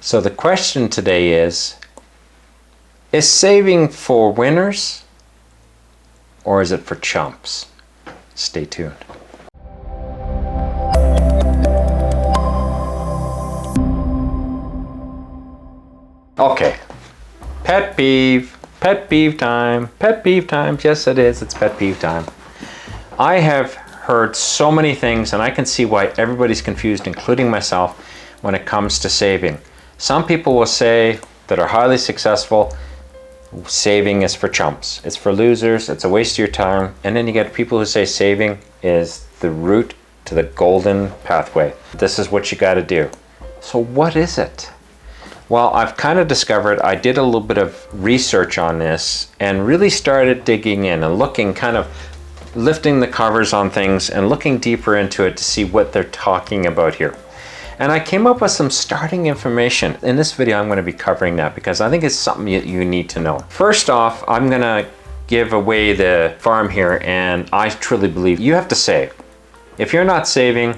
So the question today is saving for winners or is it for chumps? Stay tuned. Okay, pet peeve time, pet peeve time. Yes, it is, it's pet peeve time. I have heard so many things and I can see why everybody's confused, including myself, when it comes to saving. Some people will say that are highly successful, saving is for chumps. It's for losers, it's a waste of your time. And then you get people who say saving is the route to the golden pathway. This is what you gotta do. So what is it? Well, I've kind of discovered, I did a little bit of research on this and really started digging in and looking, kind of lifting the covers on things and looking deeper into it to see what they're talking about here. And I came up with some starting information. In this video, I'm going to be covering that because I think it's something you need to know. First off, I'm going to give away the farm here, and I truly believe you have to save. If you're not saving,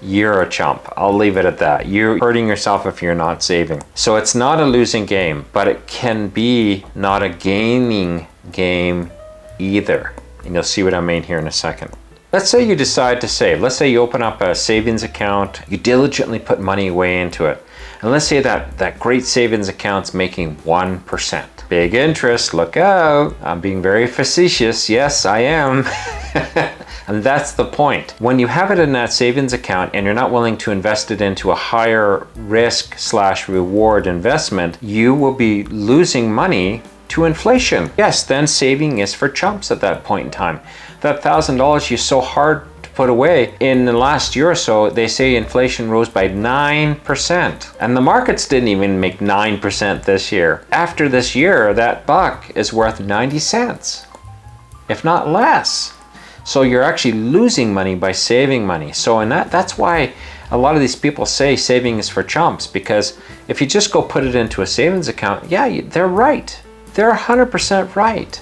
you're a chump. I'll leave it at that. You're hurting yourself if you're not saving. So it's not a losing game, but it can be not a gaining game either. And you'll see what I mean here in a second. Let's say you decide to save. Let's say you open up a savings account, you diligently put money away into it. And let's say that great savings account's making 1%. Big interest, look out. I'm being very facetious. Yes, I am. And that's the point. When you have it in that savings account and you're not willing to invest it into a higher risk/reward investment, you will be losing money to inflation. Yes, then saving is for chumps at that point in time. That $1,000 you so hard to put away, in the last year or so, they say inflation rose by 9%. And the markets didn't even make 9% this year. After this year, that buck is worth 90 cents, if not less. So you're actually losing money by saving money. So in that's why a lot of these people say saving is for chumps, because if you just go put it into a savings account, yeah, they're right. They're 100% right.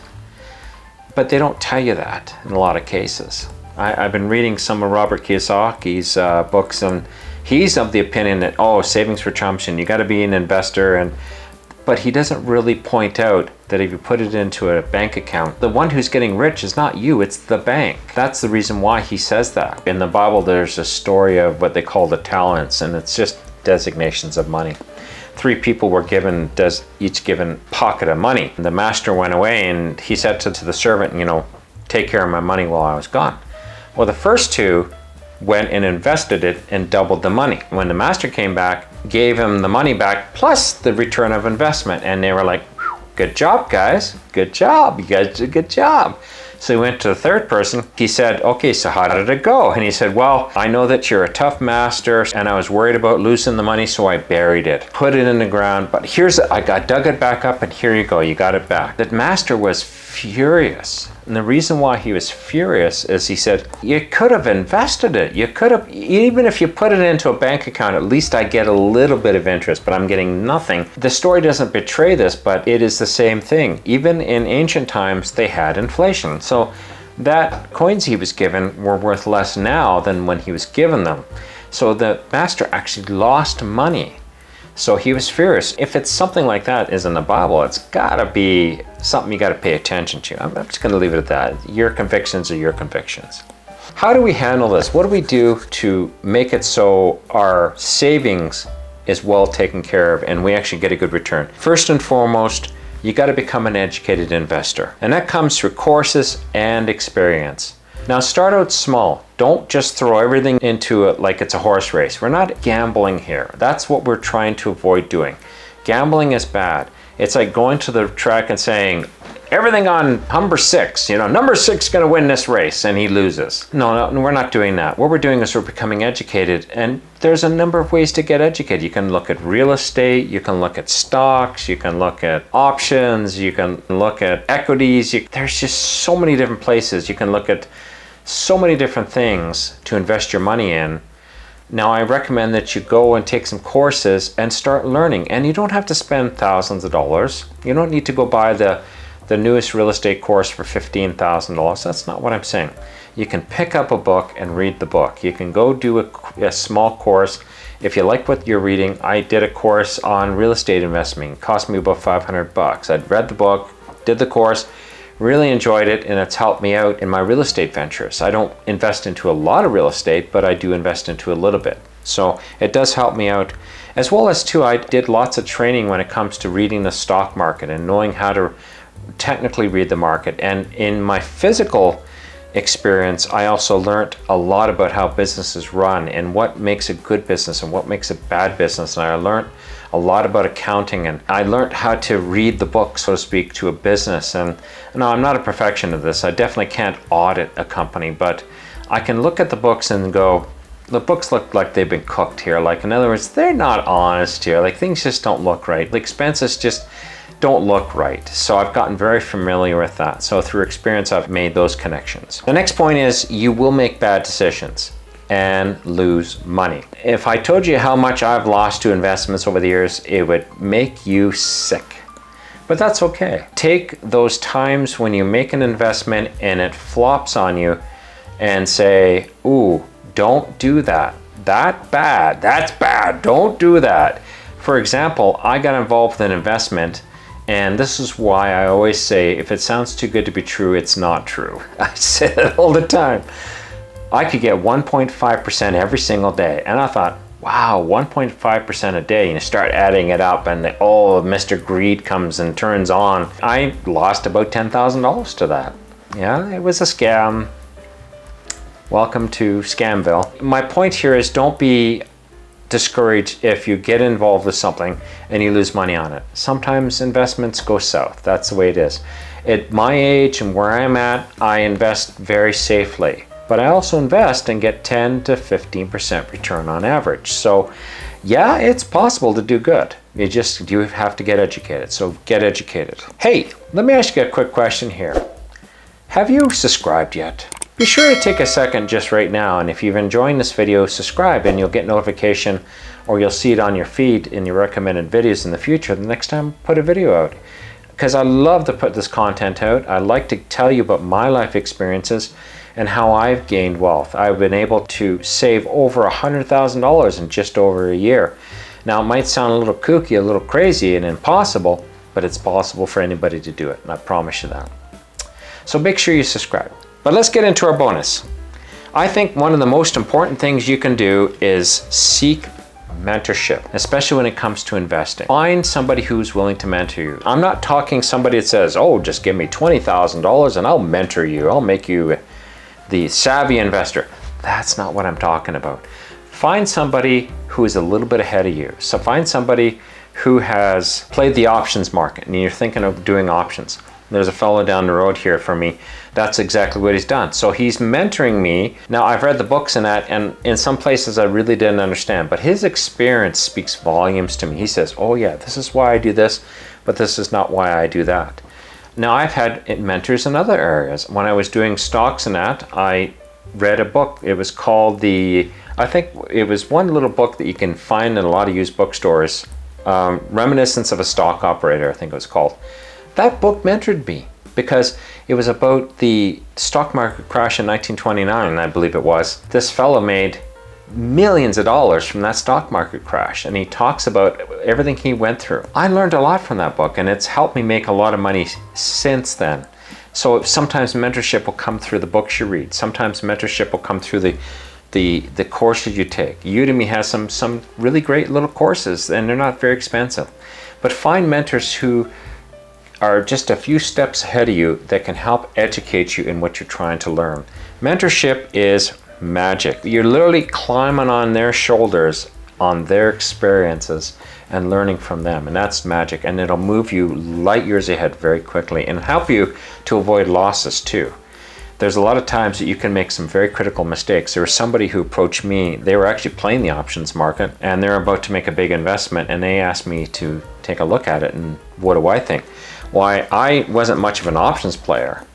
But they don't tell you that in a lot of cases. I've been reading some of Robert Kiyosaki's books, and he's of the opinion that, savings for chumps and you gotta be an investor, but he doesn't really point out that if you put it into a bank account, the one who's getting rich is not you, it's the bank. That's the reason why he says that. In the Bible, there's a story of what they call the talents, and it's just designations of money. 3 people were each given pocket of money. The master went away and he said to the servant, take care of my money while I was gone. Well, the first 2 went and invested it and doubled the money. When the master came back, gave him the money back plus the return of investment. And they were like, good job, guys. Good job. You guys did a good job. So he went to the third person. He said, okay, so how did it go? And he said, well, I know that you're a tough master and I was worried about losing the money, so I buried it, put it in the ground, but I dug it back up and here you go, you got it back. That master was furious. And the reason why he was furious is he said, you could have invested it. You could have, even if you put it into a bank account, at least I get a little bit of interest, but I'm getting nothing. The story doesn't betray this, but it is the same thing. Even in ancient times, they had inflation. So that coins he was given were worth less now than when he was given them. So the master actually lost money. So he was furious. If it's something like that is in the Bible, it's gotta be something you gotta pay attention to. I'm just gonna leave it at that. Your convictions are your convictions. How do we handle this? What do we do to make it so our savings is well taken care of and we actually get a good return? First and foremost, you gotta become an educated investor. And that comes through courses and experience. Now start out small. Don't just throw everything into it like it's a horse race. We're not gambling here. That's what we're trying to avoid doing. Gambling is bad. It's like going to the track and saying, everything on number 6, number 6 is gonna win this race, and he loses. No, we're not doing that. What we're doing is we're becoming educated, and there's a number of ways to get educated. You can look at real estate, you can look at stocks, you can look at options, you can look at equities. There's just so many different places. You can look at so many different things to invest your money in. Now, I recommend that you go and take some courses and start learning. And you don't have to spend thousands of dollars. You don't need to go buy the newest real estate course for $15,000. That's not what I'm saying. You can pick up a book and read the book. You can go do a small course If you like what you're reading, I did a course on real estate investing. It cost me about $500. I'd read the book, did the course, really enjoyed it, and it's helped me out in my real estate ventures. I don't invest into a lot of real estate, but I do invest into a little bit. So it does help me out. As well as too, I did lots of training when it comes to reading the stock market and knowing how to technically read the market. And in my physical experience, I also learned a lot about how businesses run and what makes a good business and what makes a bad business. And I learned a lot about accounting, and I learned how to read the book, so to speak, to a business. And no, I'm not a perfection of this. I definitely can't audit a company, but I can look at the books and go, the books look like they've been cooked here. Like, in other words, they're not honest here. Like, things just don't look right. The expenses just don't look right. So I've gotten very familiar with that. So through experience, I've made those connections. The next point is you will make bad decisions and lose money. If I told you how much I've lost to investments over the years, it would make you sick. But that's okay. Take those times when you make an investment and it flops on you and say, ooh, don't do that. That's bad. Don't do that. For example, I got involved with an investment, and this is why I always say, if it sounds too good to be true, it's not true. I say it all the time. I could get 1.5% every single day. And I thought, wow, 1.5% a day. And you start adding it up, and Mr. Greed comes and turns on. I lost about $10,000 to that. Yeah, it was a scam. Welcome to Scamville. My point here is, don't be discouraged if you get involved with something and you lose money on it. Sometimes investments go south. That's the way it is. At my age and where I'm at, I invest very safely, but I also invest and get 10 to 15% return on average. So yeah, it's possible to do good. You have to get educated. So get educated. Hey, let me ask you a quick question here. Have you subscribed yet? Be sure to take a second just right now, and if you're enjoying this video, subscribe and you'll get notification, or you'll see it on your feed in your recommended videos in the future the next time I put a video out. Because I love to put this content out. I like to tell you about my life experiences and how I've gained wealth. I've been able to save over $100,000 in just over a year. Now, it might sound a little kooky, a little crazy and impossible, but it's possible for anybody to do it, and I promise you that. So make sure you subscribe. But let's get into our bonus. I think one of the most important things you can do is seek mentorship, especially when it comes to investing. Find somebody who's willing to mentor you. I'm not talking somebody that says, oh, just give me $20,000 and I'll mentor you. I'll make you the savvy investor. That's not what I'm talking about. Find somebody who is a little bit ahead of you. So find somebody who has played the options market and you're thinking of doing options. There's a fellow down the road here from me. That's exactly what he's done. So he's mentoring me. Now, I've read the books and that, and in some places I really didn't understand, but his experience speaks volumes to me. He says, oh yeah, this is why I do this, but this is not why I do that. Now, I've had mentors in other areas. When I was doing stocks and that, I read a book. It was called I think it was one little book that you can find in a lot of used bookstores, Reminiscence of a Stock Operator, I think it was called. That book mentored me because it was about the stock market crash in 1929, I believe it was. This fellow made millions of dollars from that stock market crash, and he talks about everything he went through. I learned a lot from that book, and it's helped me make a lot of money since then. So sometimes mentorship will come through the books you read. Sometimes mentorship will come through the courses you take. Udemy has some really great little courses, and they're not very expensive. But find mentors who are just a few steps ahead of you that can help educate you in what you're trying to learn. Mentorship is magic. You're literally climbing on their shoulders, on their experiences, and learning from them, and that's magic, and it'll move you light years ahead very quickly and help you to avoid losses too. There's a lot of times that you can make some very critical mistakes. There was somebody who approached me. They were actually playing the options market, and they're about to make a big investment, and they asked me to take a look at it, and what do I think? Why, I wasn't much of an options player,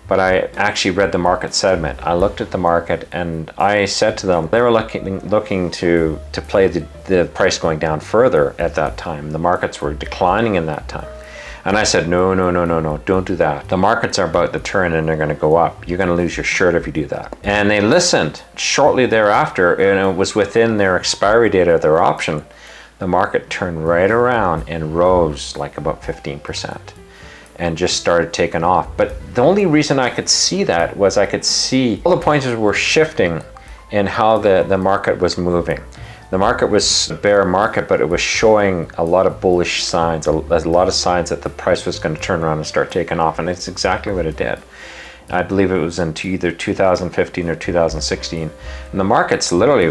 but I actually read the market segment. I looked at the market and I said to them, they were looking to play the price going down further at that time. The markets were declining in that time. And I said, no, no, no, no, no, don't do that. The markets are about to turn and they're going to go up. You're going to lose your shirt if you do that. And they listened. Shortly thereafter, and it was within their expiry date of their option, the market turned right around and rose like about 15% and just started taking off. But the only reason I could see that was I could see all the pointers were shifting in how the market was moving. The market was a bear market, but it was showing a lot of bullish signs, a lot of signs that the price was going to turn around and start taking off, and it's exactly what it did. I believe it was in either 2015 or 2016, and the markets literally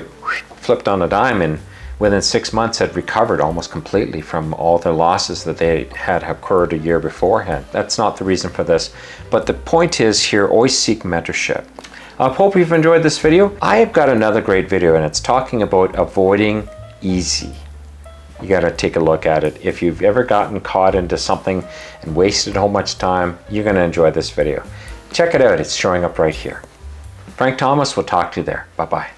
flipped on a dime, and within 6 months had recovered almost completely from all the losses that they had occurred a year beforehand. That's not the reason for this, but the point is here, always seek mentorship. I hope you've enjoyed this video. I have got another great video, and it's talking about avoiding easy. You got to take a look at it. If you've ever gotten caught into something and wasted so much time, you're going to enjoy this video. Check it out. It's showing up right here. Frank Thomas will talk to you there. Bye-bye.